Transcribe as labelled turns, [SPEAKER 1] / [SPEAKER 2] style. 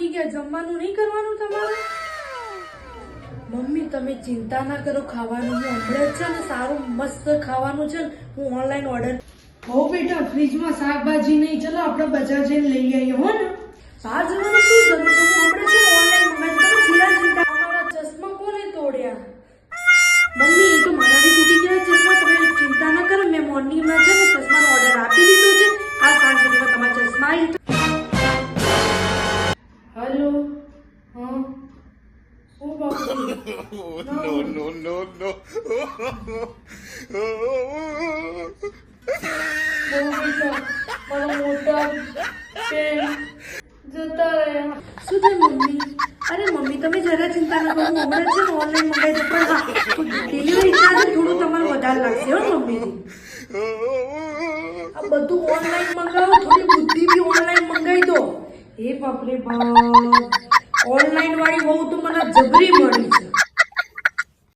[SPEAKER 1] વાગી ગયા, જમવાનું નહીં કરવાનું તમારે? મમ્મી તમે ચિંતા ના કરો, ખાવાનું હું હમણાં જ છે ને સારું મસ્ત ખાવાનું છે ને હું ઓનલાઈન ઓર્ડર. હો બેટા ફ્રીજમાં શાકભાજી નહીં, ચલો આપણે બજાર જઈને લઈ આવીએ હો ને. બહાર જવાનું શું જરૂર છે, હું હમણાં છે ઓનલાઈન મંગાવી. તમે ચિંતા અમારા ચશ્મા કોને તોડ્યા? મમ્મી એ તો મારાથી તૂટી ગયા ચશ્મા, તમે ચિંતા ના કરો. મેં મોર્નિંગમાં છે ને ચશ્માનો ઓર્ડર આપી દીધો છે, કાલ સાંજ સુધીમાં તમારા ચશ્મા આવી. હેલો હા શું બાપુ? અરે મમ્મી તમે જરા ચિંતા ના કરો, હું હમણાં છે ને ઓનલાઈન મંગાવી દઉં. પણ હા ડિલિવરી ચાર્જ થોડું તમારે વધારે લાગશે હો મમ્મી. આ બધું ઓનલાઈન મંગાવો, થોડી બુદ્ધિ બી ઓનલાઈન મંગાવી દો. હે બાપરે બાપ, ઓનલાઈન વાળી બહુ તો મને જબરી મળી.